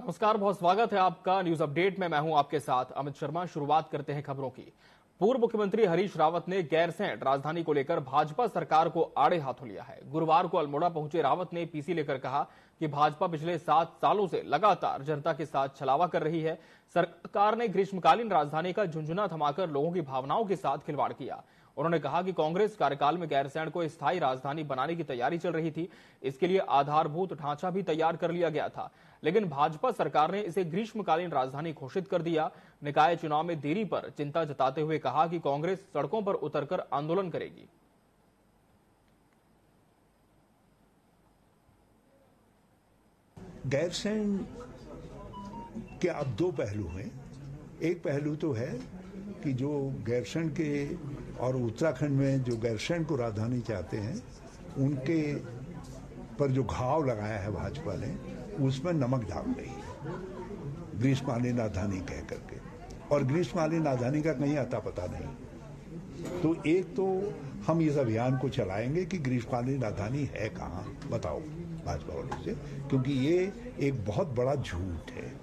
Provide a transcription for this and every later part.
नमस्कार, बहुत स्वागत है आपका न्यूज अपडेट में। मैं हूं आपके साथ अमित शर्मा। शुरुआत करते हैं खबरों की। पूर्व मुख्यमंत्री हरीश रावत ने गैरसैंण राजधानी को लेकर भाजपा सरकार को आड़े हाथों लिया है। गुरुवार को अल्मोड़ा पहुंचे रावत ने पीसी लेकर कहा कि भाजपा पिछले 7 सालों से लगातार जनता के साथ छलावा कर रही है। सरकार ने ग्रीष्मकालीन राजधानी का झुंझुना थमाकर लोगों की भावनाओं के साथ खिलवाड़ किया। उन्होंने कहा कि कांग्रेस कार्यकाल में गैरसैंण को स्थायी राजधानी बनाने की तैयारी चल रही थी। इसके लिए आधारभूत ढांचा भी तैयार कर लिया गया था, लेकिन भाजपा सरकार ने इसे ग्रीष्मकालीन राजधानी घोषित कर दिया। निकाय चुनाव में देरी पर चिंता जताते हुए कहा कि कांग्रेस सड़कों पर उतरकर आंदोलन करेगी। गैरसैंण के अब दो पहलू हैं। एक पहलू तो है कि जो गैरसैंण के और उत्तराखंड में जो गैरसैंण को राजधानी चाहते हैं, उनके पर जो घाव लगाया है भाजपा ने, उसमें नमक डाल रही है ग्रीष्मकालीन राजधानी कह करके, और ग्रीष्मकालीन राजधानी का कहीं अता पता नहीं। तो एक तो हम इस अभियान को चलाएंगे कि ग्रीष्मकालीन राजधानी है कहाँ, बताओ भाजपा वालों से, क्योंकि ये एक बहुत बड़ा झूठ है,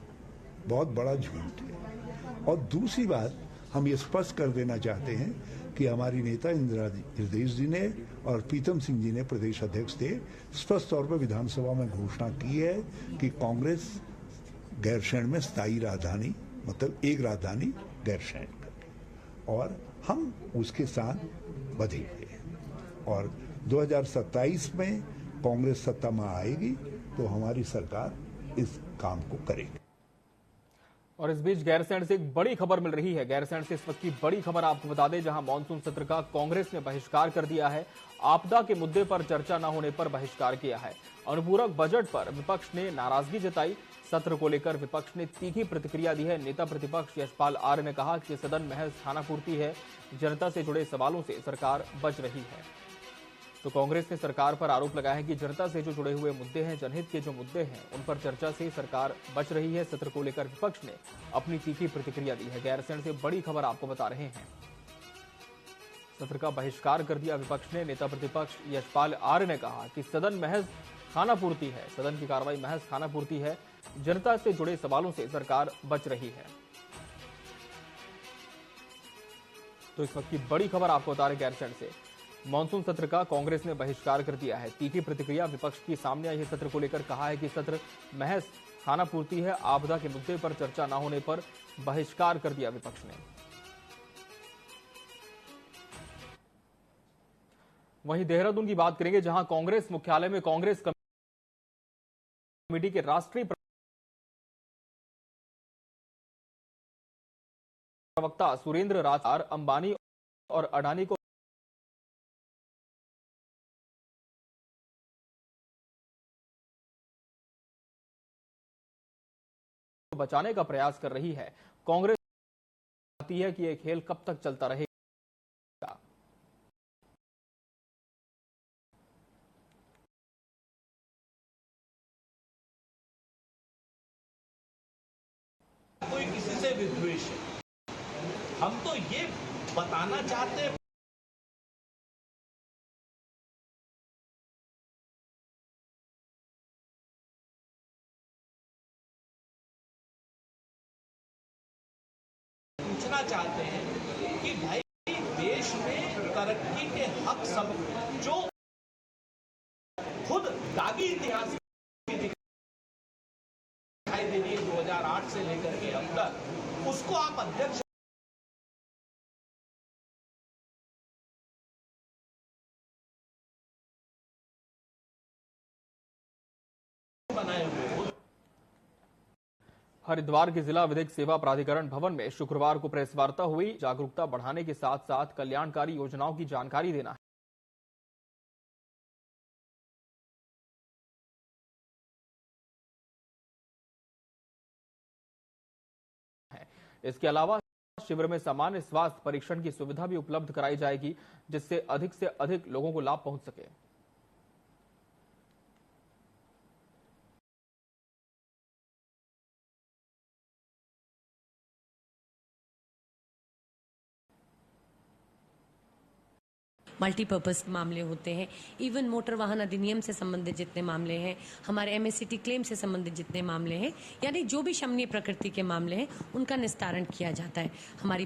बहुत बड़ा झूठ है। और दूसरी बात हम ये स्पष्ट कर देना चाहते हैं कि हमारी नेता इंदिरा हृदयेश जी ने और प्रीतम सिंह जी ने, प्रदेश अध्यक्ष थे, स्पष्ट तौर पर विधानसभा में घोषणा की है कि कांग्रेस गैरसैंण में स्थायी राजधानी, मतलब एक राजधानी गैरसैंण करके, और हम उसके साथ बधे हुए हैं। और 2027 में कांग्रेस सत्ता में आएगी तो हमारी सरकार इस काम को करेगी। और इस बीच गैरसैंण से एक बड़ी खबर मिल रही है। गैरसैंण से इस वक्त की बड़ी खबर आपको बता दें, जहां मानसून सत्र का कांग्रेस ने बहिष्कार कर दिया है। आपदा के मुद्दे पर चर्चा न होने पर बहिष्कार किया है। अनुपूरक बजट पर विपक्ष ने नाराजगी जताई। सत्र को लेकर विपक्ष ने तीखी प्रतिक्रिया दी है। नेता प्रतिपक्ष यशपाल आर्य ने कहा कि सदन महज खानापूर्ति है, जनता से जुड़े सवालों से सरकार बच रही है। तो कांग्रेस ने सरकार पर आरोप लगाया है कि जनता से जो जुड़े हुए मुद्दे हैं, जनहित के जो मुद्दे हैं, उन पर चर्चा से सरकार बच रही है। सत्र को लेकर विपक्ष ने अपनी तीखी प्रतिक्रिया दी है। गैरसैंण से बड़ी खबर आपको बता रहे हैं। सत्र का बहिष्कार कर दिया विपक्ष ने। नेता प्रतिपक्ष यशपाल आर्य ने कहा कि सदन महज खानापूर्ति है, सदन की कार्रवाई महज खानापूर्ति है, जनता से जुड़े सवालों से सरकार बच रही है। तो इस वक्त की बड़ी खबर आपको बता रहे गैरसैंण से, मानसून सत्र का कांग्रेस ने बहिष्कार कर दिया है। तीखी प्रतिक्रिया विपक्ष की सामने आई है। सत्र को लेकर कहा है कि सत्र महज खानापूर्ति है, आपदा के मुद्दे पर चर्चा न होने पर बहिष्कार कर दिया विपक्ष ने। वहीं देहरादून की बात करेंगे, जहां कांग्रेस मुख्यालय में कांग्रेस कमेटी के राष्ट्रीय प्रवक्ता सुरेंद्र राजदार अंबानी और अडानी को बचाने का प्रयास कर रही है। कांग्रेस चाहती है कि यह खेल कब तक चलता रहेगा। कोई किसी से विद्वेष है, हम तो ये बताना चाहते हैं पूछना चाहते हैं कि भाई देश में तरक्की के हक सब जो खुद दागी इतिहास दिखाई दे रही है 2008 से लेकर के अब तक, उसको आप अध्यक्ष बनाए हुए। हरिद्वार के जिला विधिक सेवा प्राधिकरण भवन में शुक्रवार को प्रेस वार्ता हुई। जागरूकता बढ़ाने के साथ साथ कल्याणकारी योजनाओं की जानकारी देना है। इसके अलावा शिविर में सामान्य स्वास्थ्य परीक्षण की सुविधा भी उपलब्ध कराई जाएगी, जिससे अधिक लोगों को लाभ पहुंच सके। मल्टीपर्पज़ मामले होते हैं, इवन मोटर वाहन अधिनियम से संबंधित जितने मामले हैं, हमारे MSCT क्लेम से संबंधित जितने मामले हैं, यानी जो भी शमनीय प्रकृति के मामले हैं उनका निस्तारण किया जाता है। हमारी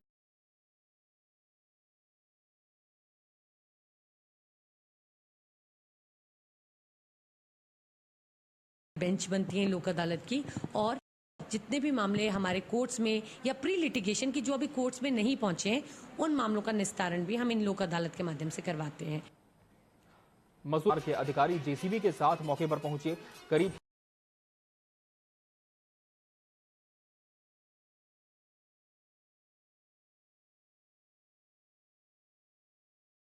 बेंच बनती है लोक अदालत की, और जितने भी मामले हमारे कोर्ट्स में या प्री लिटिगेशन की जो अभी कोर्ट्स में नहीं पहुंचे हैं, उन मामलों का निस्तारण भी हम इन लोक अदालत के माध्यम से करवाते हैं। मसूर के अधिकारी JCB के साथ मौके पर पहुंचे। करीब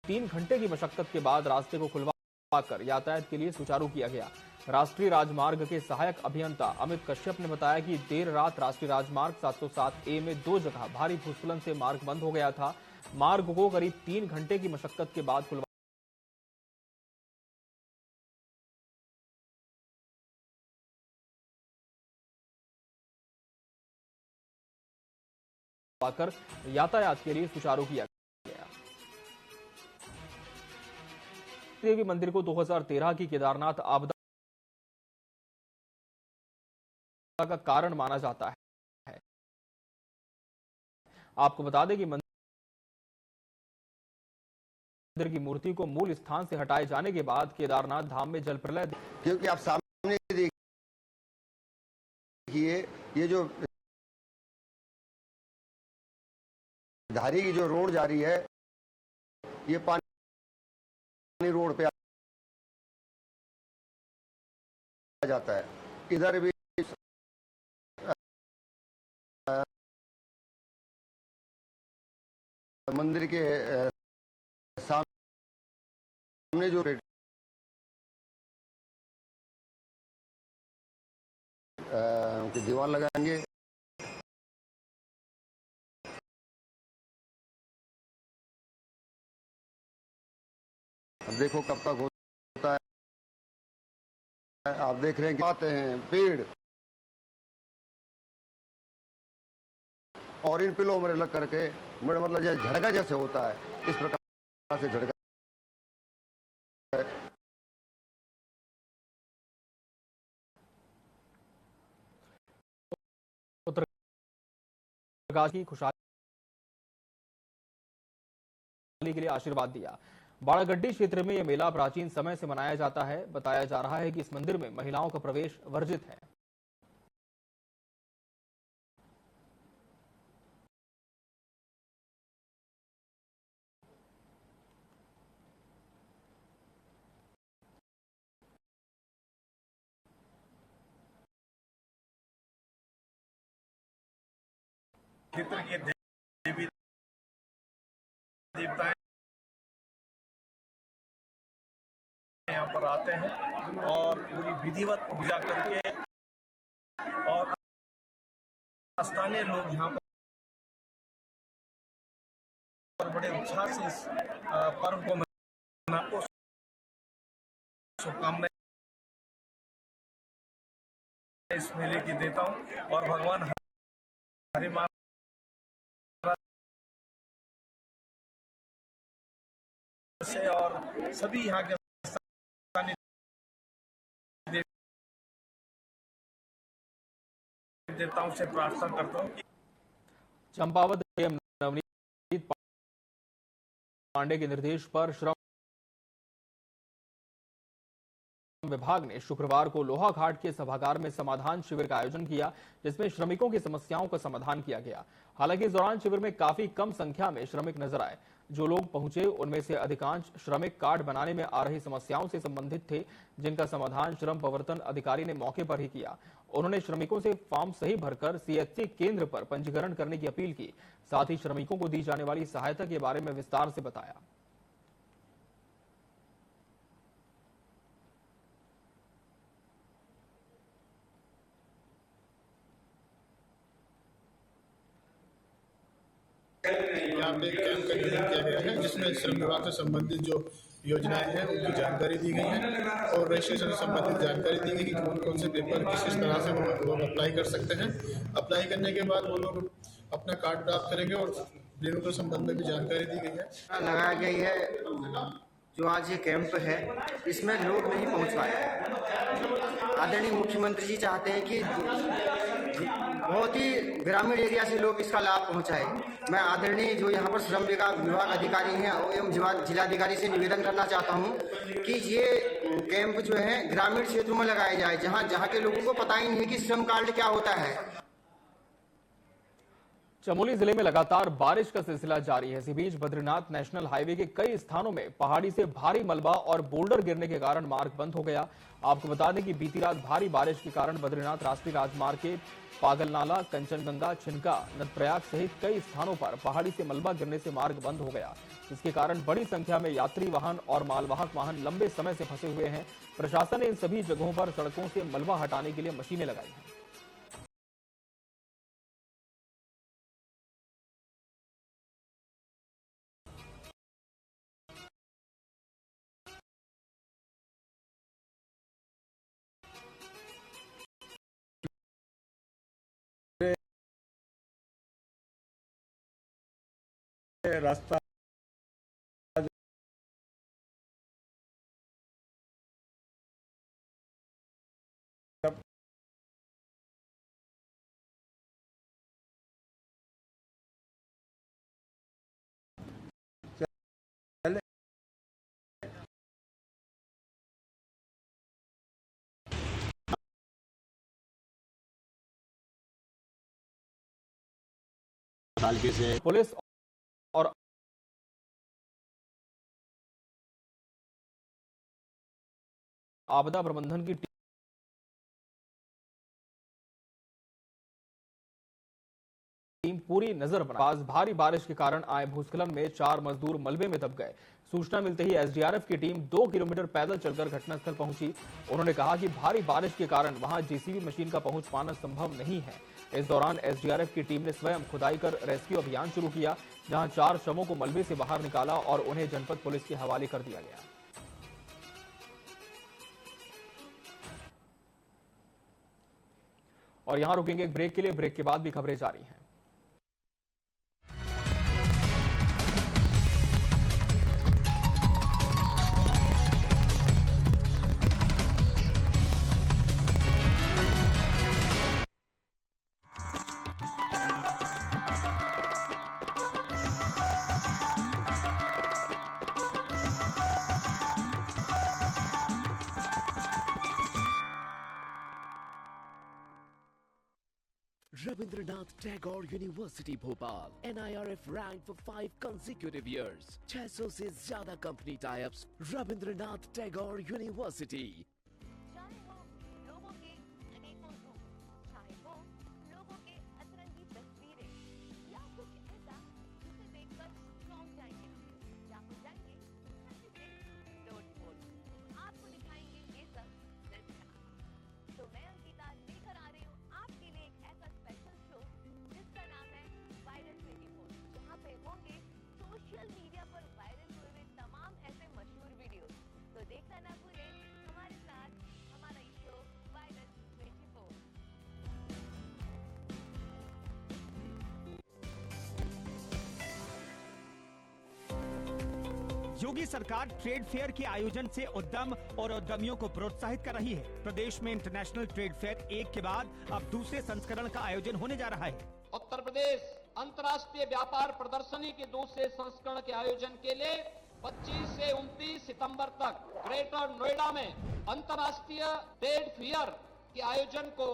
तीन घंटे की मशक्कत के बाद रास्ते को खुलवाकर यातायात के लिए सुचारू किया गया। राष्ट्रीय राजमार्ग के सहायक अभियंता अमित कश्यप ने बताया कि देर रात राष्ट्रीय राजमार्ग 707A में 2 जगह भारी भूस्खलन से मार्ग बंद हो गया था। मार्ग को करीब 3 घंटे की मशक्कत के बाद खुलवाकर यातायात के लिए सुचारू किया गया। देवी मंदिर को 2013 की केदारनाथ आपदा का कारण माना जाता है। आपको बता दें कि मंदिर की मूर्ति को मूल स्थान से हटाए जाने के बाद केदारनाथ धाम में जल प्रलय, क्योंकि आप सामने देखिए ये जो धारी की जो रोड जा रही है, ये पानी रोड पे आ जाता है। इधर भी मंदिर के सामने जो दीवार लगाएंगे, अब देखो कब तक होता है। आप देख रहे हैं आते हैं पेड़ और इन पिलों में लग करके मतलब जैसे झड़का जैसे होता है, इस प्रकार से झड़का उत्तरकाशी की खुशहाली के लिए आशीर्वाद दिया। बाड़ागड्डी क्षेत्र में यह मेला प्राचीन समय से मनाया जाता है। बताया जा रहा है कि इस मंदिर में महिलाओं का प्रवेश वर्जित है। क्षेत्र के देवी देवताएं यहाँ पर आते हैं और पूरी विधिवत पूजा करके, और स्थानीय लोग यहाँ पर बड़े उत्साह से इस पर्व को मनाते। शुभकामनाएं इस मेले की देता हूँ और भगवान हरि महाराज से और सभी यहाँ के देवताओं से प्रार्थना करता हूँ। चंपावत डीएम नवनीत पांडे के निर्देश पर श्रम विभाग ने शुक्रवार को लोहाघाट के सभागार में समाधान शिविर का आयोजन किया, जिसमें श्रमिकों की समस्याओं का समाधान किया गया। हालांकि इस दौरान शिविर में काफी कम संख्या में श्रमिक नजर आए। जो लोग पहुंचे उनमें से अधिकांश श्रमिक कार्ड बनाने में आ रही समस्याओं से संबंधित थे, जिनका समाधान श्रम प्रवर्तन अधिकारी ने मौके पर ही किया। उन्होंने श्रमिकों से फॉर्म सही भरकर CHC केंद्र पर पंजीकरण करने की अपील की। साथ ही श्रमिकों को दी जाने वाली सहायता के बारे में विस्तार से बताया। यहाँ पे कैंप का आयोजन किया गया है, जिसमें श्रम विभाग से संबंधित जो योजनाएं हैं उनकी जानकारी दी गई है और रजिस्ट्रेशन से संबंधित जानकारी दी गई कि कौन कौन से पेपर किस तरह से वो लोग अप्लाई कर सकते हैं। अप्लाई करने के बाद वो लोग अपना कार्ड प्राप्त करेंगे और प्लेनों के संबंध में भी जानकारी दी गई है। लगाया गई है जो आज ये कैंप है इसमें लोग नहीं पहुंच पाए। आदरणीय मुख्यमंत्री जी चाहते हैं कि बहुत ही ग्रामीण एरिया से लोग इसका लाभ पहुंचाए। मैं आदरणीय जो यहाँ पर श्रम विभाग अधिकारी हैं एवं जिलाधिकारी से निवेदन करना चाहता हूँ कि ये कैंप जो है ग्रामीण क्षेत्रों में लगाए जाए, जहाँ के लोगों को पता ही नहीं है कि श्रम कार्ड क्या होता है। चमोली जिले में लगातार बारिश का सिलसिला जारी है। इसी बीच बद्रीनाथ नेशनल हाईवे के कई स्थानों में पहाड़ी से भारी मलबा और बोल्डर गिरने के कारण मार्ग बंद हो गया। आपको बता दें कि बीती रात भारी बारिश के कारण बद्रीनाथ राष्ट्रीय राजमार्ग के पागलनाला, कंचनगंगा, छिनका, नदप्रयाग सहित कई स्थानों पर पहाड़ी से मलबा गिरने से मार्ग बंद हो गया, जिसके कारण बड़ी संख्या में यात्री वाहन और मालवाहक वाहन लंबे समय से फंसे हुए हैं। प्रशासन ने इन सभी जगहों पर सड़कों से मलबा हटाने के लिए मशीनें लगाई हैं। रास्ता पुलिस और आपदा प्रबंधन की टीम पूरी नजर बनाए। भारी बारिश के कारण आए भूस्खलन में 4 मजदूर मलबे में दब गए। सूचना मिलते ही एसडीआरएफ की टीम 2 किलोमीटर पैदल चलकर घटनास्थल पहुंची। उन्होंने कहा कि भारी बारिश के कारण वहां जेसीबी मशीन का पहुंच पाना संभव नहीं है। इस दौरान एसडीआरएफ की टीम ने स्वयं खुदाई कर रेस्क्यू अभियान शुरू किया, जहां 4 शवों को मलबे से बाहर निकाला और उन्हें जनपद पुलिस के हवाले कर दिया गया। और यहां रुकेंगे एक ब्रेक के लिए। ब्रेक के बाद भी खबरें जारी हैं। Rabindranath Tagore University Bhopal, NIRF ranked for 5 consecutive years. 600 से ज्यादा company types. Rabindranath Tagore University। चाहे वो लोगों के अनेकों रूप, चाहे वो लोगों के अतरंगी तस्वीरें, या कुछ ऐसा जिसे देखकर चौंक जाएंगे, या हो जाएंगे हंसी से लोटपोट। आपको दिखाएंगे ये सब सिर्फ यहाँ। तो मैं अंकिता लेकर आ रही हूँ आपके लिए एक ऐसा स्पेशल शो जिसका नाम है वायरल 24, जहाँ पे होंगे सोशल मीडिया पर वायरल हुए तमाम ऐसे मशहूर वीडियो। तो देखना ना भूलें हमारे साथ हमारा ये शो वायरल 24। योगी सरकार ट्रेड फेयर के आयोजन से उद्यम और उद्यमियों को प्रोत्साहित कर रही है। प्रदेश में इंटरनेशनल ट्रेड फेयर एक के बाद अब दूसरे संस्करण का आयोजन होने जा रहा है। उत्तर प्रदेश अंतर्राष्ट्रीय व्यापार प्रदर्शनी के दूसरे संस्करण के आयोजन के लिए 25 से 29 सितंबर तक ग्रेटर नोएडा में अंतर्राष्ट्रीय ट्रेड फेयर के आयोजन को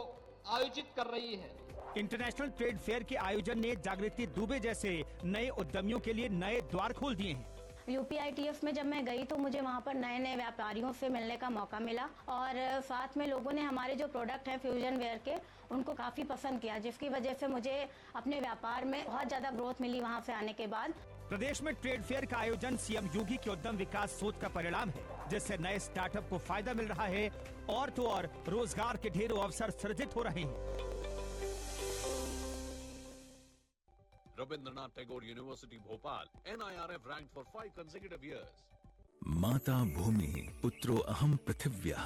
आयोजित कर रही है। इंटरनेशनल ट्रेड फेयर के आयोजन ने जागृति दुबे जैसे नए उद्यमियों के लिए नए द्वार खोल दिए हैं। UPITF में जब मैं गई तो मुझे वहाँ पर नए नए व्यापारियों से मिलने का मौका मिला और साथ में लोगों ने हमारे जो प्रोडक्ट हैं फ्यूजन वेयर के उनको काफी पसंद किया, जिसकी वजह से मुझे अपने व्यापार में बहुत ज्यादा ग्रोथ मिली वहाँ से आने के बाद। प्रदेश में ट्रेड फेयर का आयोजन सीएम योगी के उद्यम विकास सोच का परिणाम है, जिससे नए स्टार्टअप को फायदा मिल रहा है और तो और रोजगार के ढेरों अवसर सृजित हो रहे हैं। Rabindranath Tagore University Bhopal, NIRF ranked for 5 consecutive years. माता भूमि पुत्रो अहम पृथिव्यः,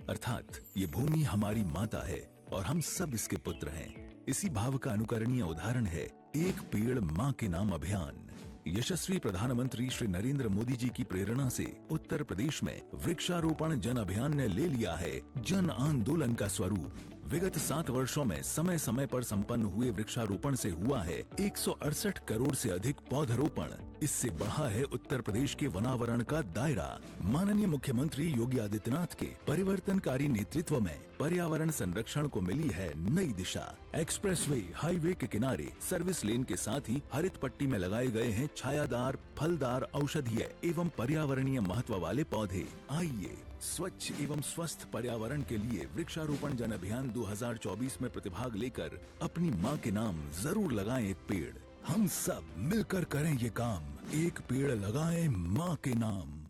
अर्थात ये भूमि हमारी माता है और हम सब इसके पुत्र हैं। इसी भाव का अनुकरणीय उदाहरण है एक पेड़ माँ के नाम अभियान। यशस्वी प्रधानमंत्री श्री नरेंद्र मोदी जी की प्रेरणा से उत्तर प्रदेश में वृक्षारोपण जन अभियान ने ले लिया है जन आंदोलन का स्वरूप। विगत 7 वर्षों में समय समय पर संपन्न हुए वृक्षारोपण से हुआ है 168 करोड़ से अधिक पौधरोपण। इससे बढ़ा है उत्तर प्रदेश के वनावरण का दायरा। माननीय मुख्यमंत्री योगी आदित्यनाथ के परिवर्तनकारी नेतृत्व में पर्यावरण संरक्षण को मिली है नई दिशा। एक्सप्रेसवे, हाईवे के किनारे सर्विस लेन के साथ ही हरित पट्टी में लगाए गए हैं छायादार, फलदार, औषधीय एवं पर्यावरणीय महत्व वाले पौधे। आइए स्वच्छ एवं स्वस्थ पर्यावरण के लिए वृक्षारोपण जन अभियान 2024 में प्रतिभाग लेकर अपनी माँ के नाम जरूर लगाएं एक पेड़। हम सब मिलकर करें ये काम, एक पेड़ लगाएं माँ के नाम।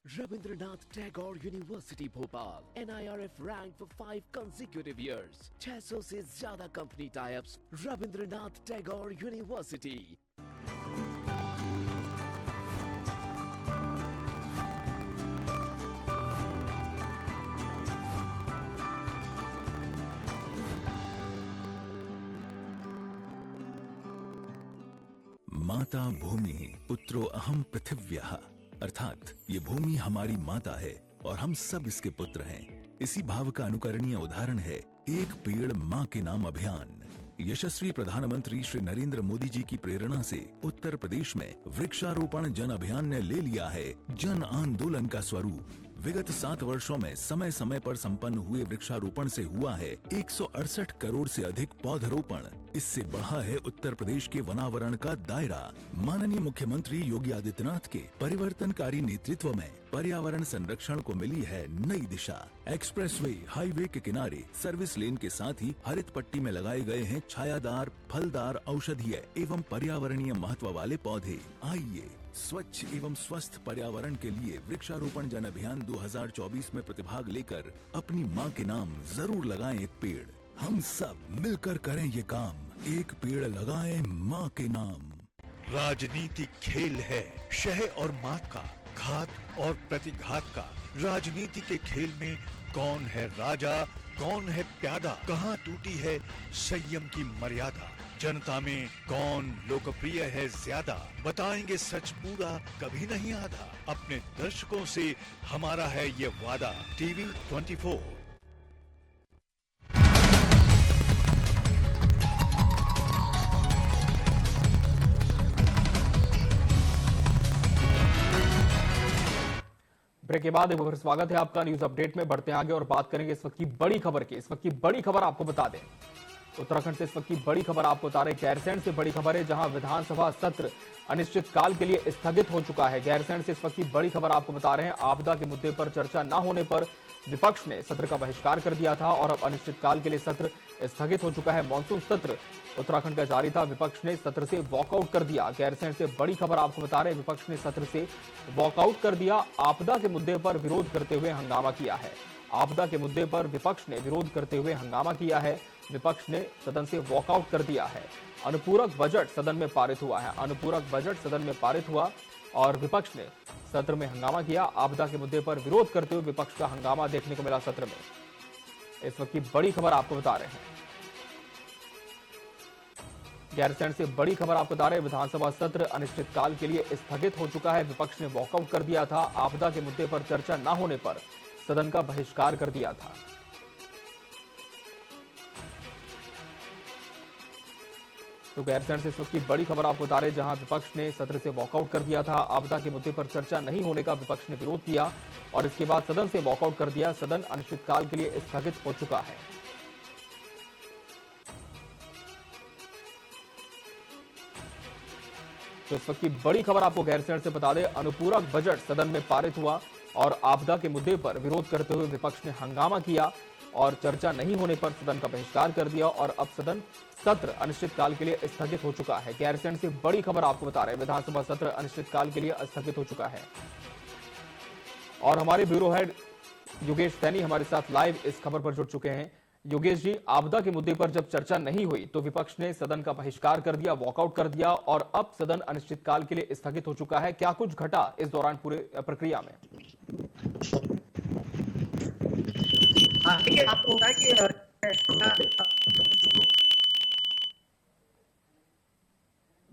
Rabindranath Tagore University Bhopal, NIRF ranked for 5 consecutive years. 600 से ज्यादा company types. Rabindranath Tagore University। माता भूमि पुत्रो अहम पृथिव्यः, अर्थात ये भूमि हमारी माता है और हम सब इसके पुत्र हैं। इसी भाव का अनुकरणीय उदाहरण है एक पेड़ माँ के नाम अभियान। यशस्वी प्रधानमंत्री श्री नरेंद्र मोदी जी की प्रेरणा से उत्तर प्रदेश में वृक्षारोपण जन अभियान ने ले लिया है जन आंदोलन का स्वरूप। विगत 7 वर्षों में समय समय पर संपन्न हुए वृक्षारोपण से हुआ है 168 करोड़ से अधिक पौधरोपण। इससे बढ़ा है उत्तर प्रदेश के वनावरण का दायरा। माननीय मुख्यमंत्री योगी आदित्यनाथ के परिवर्तनकारी नेतृत्व में पर्यावरण संरक्षण को मिली है नई दिशा। एक्सप्रेसवे, हाईवे के किनारे सर्विस लेन के साथ ही हरित पट्टी में लगाए गए हैं छायादार, फलदार, औषधीय एवं पर्यावरणीय महत्व वाले पौधे। आइए स्वच्छ एवं स्वस्थ पर्यावरण के लिए वृक्षारोपण जन अभियान 2024 में प्रतिभाग लेकर अपनी माँ के नाम जरूर लगाएं एक पेड़। हम सब मिलकर करें ये काम, एक पेड़ लगाएं माँ के नाम। राजनीति खेल है शह और मात का, घात और प्रतिघात का। राजनीति के खेल में कौन है राजा, कौन है प्यादा, कहाँ टूटी है संयम की मर्यादा। जनता में कौन लोकप्रिय है ज्यादा, बताएंगे सच पूरा कभी नहीं आधा। अपने दर्शकों से हमारा है ये वादा। टीवी 24। ब्रेक के बाद एक बार स्वागत है आपका न्यूज अपडेट में। बढ़ते हैं आगे और बात करेंगे इस वक्त की बड़ी खबर की। इस वक्त की बड़ी खबर आपको बता दें, उत्तराखंड से इस वक्त की बड़ी खबर आपको बता रहे गैरसैंण से बड़ी खबर है, जहां विधानसभा सत्र अनिश्चितकाल के लिए स्थगित हो चुका है। गैरसैंण से इस वक्त की बड़ी खबर आपको बता रहे हैं, आपदा के मुद्दे पर चर्चा न होने पर विपक्ष ने सत्र का बहिष्कार कर दिया था और अब अनिश्चितकाल के लिए सत्र स्थगित हो चुका है। मानसून सत्र उत्तराखंड का जारी था, विपक्ष ने सत्र से वॉकआउट कर दिया। गैरसैंण से बड़ी खबर आपको बता रहे हैं, विपक्ष ने सत्र से वॉकआउट कर दिया। आपदा के मुद्दे पर विरोध करते हुए हंगामा किया है। आपदा के मुद्दे पर विपक्ष ने विरोध करते हुए हंगामा किया है। विपक्ष ने सदन से वॉकआउट कर दिया है। अनुपूरक बजट सदन में पारित हुआ है। अनुपूरक बजट सदन में पारित हुआ और विपक्ष ने सत्र में हंगामा किया। आपदा के मुद्दे पर विरोध करते हुए विपक्ष का हंगामा देखने को मिला सत्र में। इस वक्त की बड़ी खबर आपको बता रहे हैं, गैरसैंण से बड़ी खबर आपको बता रहे हैं, विधानसभा सत्र अनिश्चितकाल के लिए स्थगित हो चुका है। विपक्ष ने वॉकआउट कर दिया था। आपदा के मुद्दे पर चर्चा न होने पर सदन का बहिष्कार कर दिया था। तो गैरसैंण से इस वक्त की बड़ी खबर आपको बता रहे हैं, जहां विपक्ष ने सत्र से वॉकआउट कर दिया था। आपदा के मुद्दे पर चर्चा नहीं होने का विपक्ष ने विरोध किया और इसके बाद सदन से वॉकआउट कर दिया। सदन अनिश्चितकाल के लिए स्थगित हो चुका है। तो इस वक्त की बड़ी खबर आपको गैरसैंण से बता दें, अनुपूरक बजट सदन में पारित हुआ और आपदा के मुद्दे पर विरोध करते हुए विपक्ष ने हंगामा किया और चर्चा नहीं होने पर सदन का बहिष्कार कर दिया और अब सदन सत्र अनिश्चितकाल के लिए स्थगित हो चुका है। गैरसैंण से बड़ी खबर आपको बता रहे हैं, विधानसभा सत्र अनिश्चितकाल के लिए स्थगित हो चुका है। और हमारे ब्यूरो हेड योगेश सैनी हमारे साथ लाइव इस खबर पर जुड़ चुके हैं। योगेश जी, आपदा के मुद्दे पर जब चर्चा नहीं हुई तो विपक्ष ने सदन का बहिष्कार कर दिया, वॉकआउट कर दिया और अब सदन अनिश्चितकाल के लिए स्थगित हो चुका है। क्या कुछ घटा इस दौरान पूरे प्रक्रिया में? देखिए, आपको होता है कि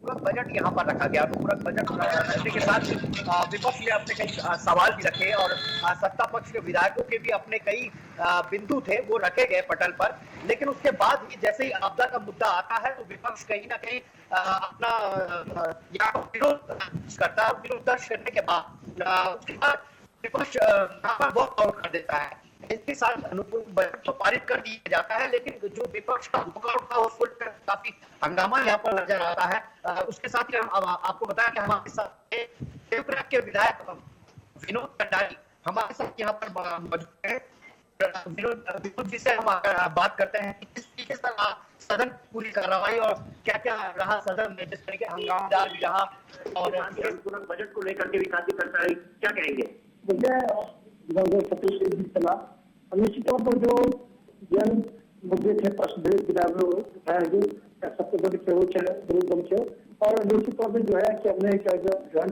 बजट यहाँ पर रखा गया। पूरा बजट रखने के साथ विपक्ष ने अपने कई सवाल भी रखे और सत्ता पक्ष के विधायकों के भी अपने कई बिंदु थे वो रखे गए पटल पर। लेकिन उसके बाद ही जैसे ही आपदा का मुद्दा आता है तो विपक्ष कहीं ना कहीं अपना यहाँ पर विरोध करता है। विरोध दर्ज करने के बाद विपक्ष यहाँ पर वॉकआउट कर देता है। इसके साथ अनुपूरक बजट तो पारित कर दिया जाता है, लेकिन जो विपक्ष का वॉकआउट था उसको काफी हंगामा यहाँ पर नजर आता है। उसके साथ ही आपको बताया कि हमारे साथ देवप्रयाग के विधायक विनोद कंडारी हमारे साथ यहाँ पर मौजूद है। विनोद जी से हम बात करते हैं कि किस तरीके से सदन पूरी कार्रवाई और क्या क्या रहा सदन में, जिस तरीके हंगामेदार भी रहा और अनुपूरक बजट को लेकर के भी काफी चर्चा रही, क्या कहेंगे? निश्चित तौर पर जो जन मुद्दे थे, प्रश्न उठाएंगे, सबसे बड़ी सर्वोच्च है और निश्चित तौर पर जो है कि हमने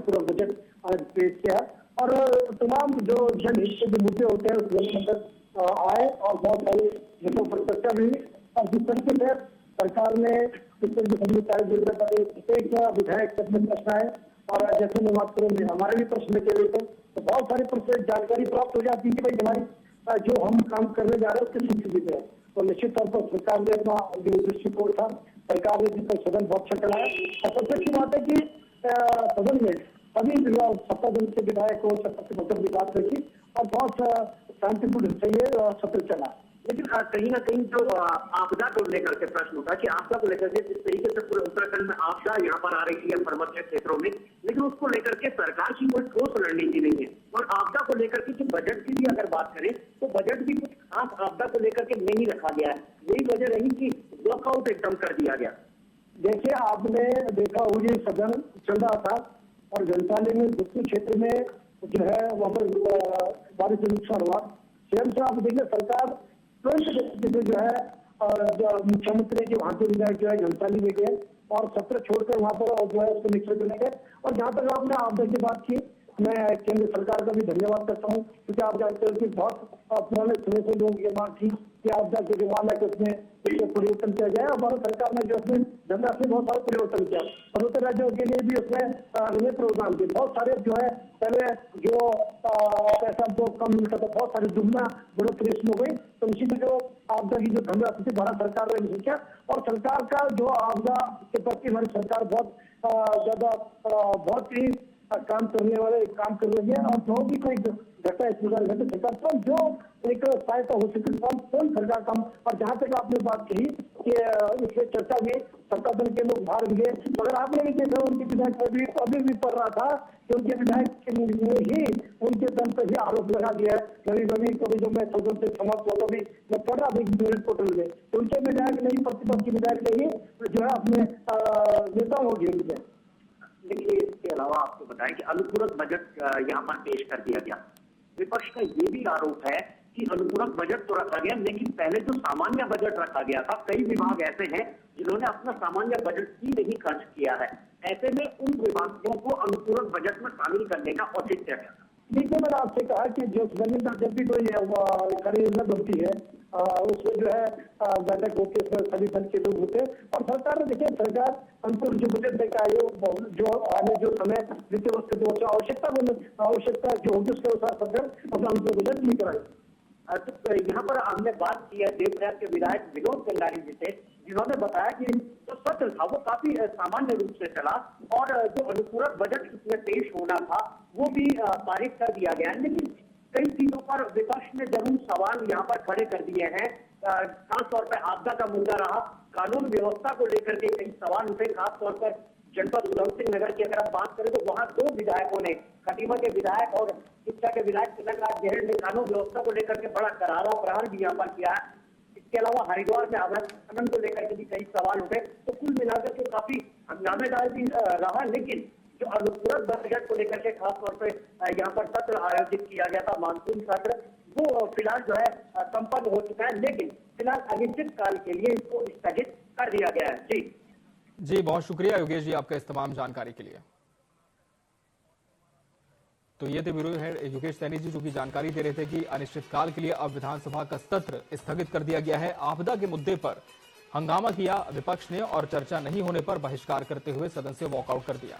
पूरा बजट आज पेश किया और तमाम जो जनहित के मुद्दे होते हैं उसमें आए और बहुत सारे मुद्दों पर चर्चा भी। और जिस तरीके से सरकार ने प्रत्येक विधायक अपने प्रश्न आए और जैसे मैं बात करूँ हमारे भी प्रश्न लेके हुए थे तो बहुत सारे प्रश्न जानकारी प्राप्त हो जाती है कि भाई हमारी जो हम काम करने जा रहे हैं उसकी संस्कृति है। तो निश्चित तौर पर सरकार ने अपना जो दृष्टिकोण था, सरकार ने जिसका सदन बहुत अच्छा चलाया और सबसे अच्छी बात है कि सदन में सभी सत्ता दल के विधायक को सत्ता से मतलब की बात रखी और बहुत शांतिपूर्ण से ये सत्र चला। लेकिन कहीं ना कहीं जो आपदा को लेकर के प्रश्न होता है कि आपदा को लेकर के जिस तरीके से पूरे उत्तराखंड में आपदा यहाँ पर आ रही है पर्वतीय क्षेत्रों में, लेकिन उसको लेकर के सरकार की कोई ठोस रणनीति नहीं है। और आपदा को लेकर के जो बजट की भी अगर बात करें तो बजट भी कुछ खास आपदा को लेकर के नहीं रखा गया है। यही वजह रही कि वॉकआउट एकदम कर दिया गया। देखिए, आपने देखा हो ये सदन चल रहा था और जनताली में दूसरे क्षेत्र में जो है वहां पर बारिश से नुकसान हुआ। स्वयं से आप देखिए सरकार जो है मुख्यमंत्री के वहां के विधायक जो है जनताली में गए और सत्र छोड़कर वहां पर जो है उसको निश्चित करने गए। और जहां तक आपने आपदा की बात की, मैं केंद्र सरकार का भी धन्यवाद करता हूँ क्योंकि आप जानते हो कि बहुत पुराने समय से लोग ये मांग थी कि आपदा के जो मामला है उसमें परिवर्तन किया जाए और भारत सरकार ने जो उसमें धनराशि में बहुत सारा परिवर्तन किया। पर्वतीय राज्यों के लिए भी उसमें प्रोग्राम थे बहुत सारे जो है पहले जो पैसा जो कम मिलता था बहुत सारी दुगना बढ़ोतरी इसमें हो गई। तो इसी में जो आपदा की जो धनराशि थी भारत सरकार ने किया और सरकार का जो आपदा के प्रति हमारी सरकार बहुत ज्यादा बहुत ही काम करने वाले काम कर रही है और जो भी कोई घटना इस प्रकार घटे सरकार तो जो एक सहायता हो सके कौन सरकार काम। और जहाँ तक आपने बात कही कि इसमें चर्चा हुई सत्ता दल के लोग बाहर गए, मगर आपने भी देखा उनके विधायक अभी भी पढ़ रहा था कि उनके विधायक ही उनके दल पर ही आरोप लगा दिया है। कभी जो मैं सदन से समाप्त हुआ भी मैं पढ़ रहा था पोर्टल में, उनके विधायक नहीं प्रतिपक्ष के विधायक नहीं जो है अपने नेताओं को घेर दिया। देखिए, इसके अलावा आपको बताएं कि अनुपूरक बजट यहाँ पर पेश कर दिया गया। विपक्ष का ये भी आरोप है कि अनुपूरक बजट तो रखा गया लेकिन पहले जो सामान्य बजट रखा गया था, कई विभाग ऐसे हैं जिन्होंने अपना सामान्य बजट ही नहीं खर्च किया है। ऐसे में उन विभागों को अनुपूरक बजट में शामिल करने का औचित्य है। देखिए, मैंने आपसे कहा कि जो जब भी कोई योजना बनती है उसमें जो है बैठक होती है, सभी दल के लोग होते हैं और सरकार ने देखिए सरकार अनुकूल जो बजट देकर आयोग जो आने जो समय वित्तीय वर्ष के जो आवश्यकता जो होगी उसके अनुसार सरकार अपना अनुकूल बजट लेकर आए। तो यहाँ पर हमने बात की है देवप्रयाग के विधायक विनोद कंडारी जी से, जिन्होंने बताया कि जो सत्र था वो काफी सामान्य रूप से चला और जो अनुपूरक बजट इसमें पेश होना था वो भी पारित कर दिया गया। लेकिन कई चीजों पर विपक्ष ने जरूर सवाल यहाँ पर खड़े कर दिए हैं। खासतौर पर आपदा का मुद्दा रहा, कानून व्यवस्था को लेकर के कई सवाल उठे। खासतौर पर जनपद उधम सिंह नगर की अगर आप बात करें तो वहां दो विधायकों ने, खटीमा के विधायक और शिक्षा के विधायक तिलकराज जहर ने कानून व्यवस्था को लेकर के बड़ा करारा प्रहार भी यहाँ पर किया है। इसके अलावा हरिद्वार में अवैध खनन को लेकर के भी कई सवाल उठे। तो कुल मिलाकर के काफी हंगामेदार भी रहा। लेकिन जो अनुपूरक बजट को लेकर के खासतौर पर यहाँ पर सत्र आयोजित किया गया था, मानसून सत्र, वो फिलहाल जो है संपन्न हो चुका है। लेकिन फिलहाल अनिश्चितकाल के लिए इसको स्थगित कर दिया गया है। जी बहुत शुक्रिया योगेश जी आपका इस तमाम जानकारी के लिए। तो ये थे ब्यूरो हेड योगेश सैनी जी जो की जानकारी दे रहे थे कि अनिश्चितकाल के लिए अब विधानसभा का सत्र स्थगित कर दिया गया है। आपदा के मुद्दे पर हंगामा किया विपक्ष ने और चर्चा नहीं होने पर बहिष्कार करते हुए सदन से वॉकआउट कर दिया।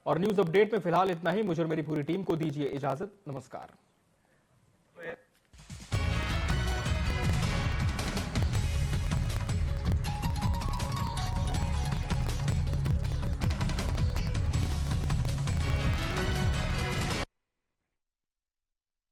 और न्यूज अपडेट में फिलहाल इतना ही। मुझे और मेरी पूरी टीम को दीजिए इजाजत। नमस्कार।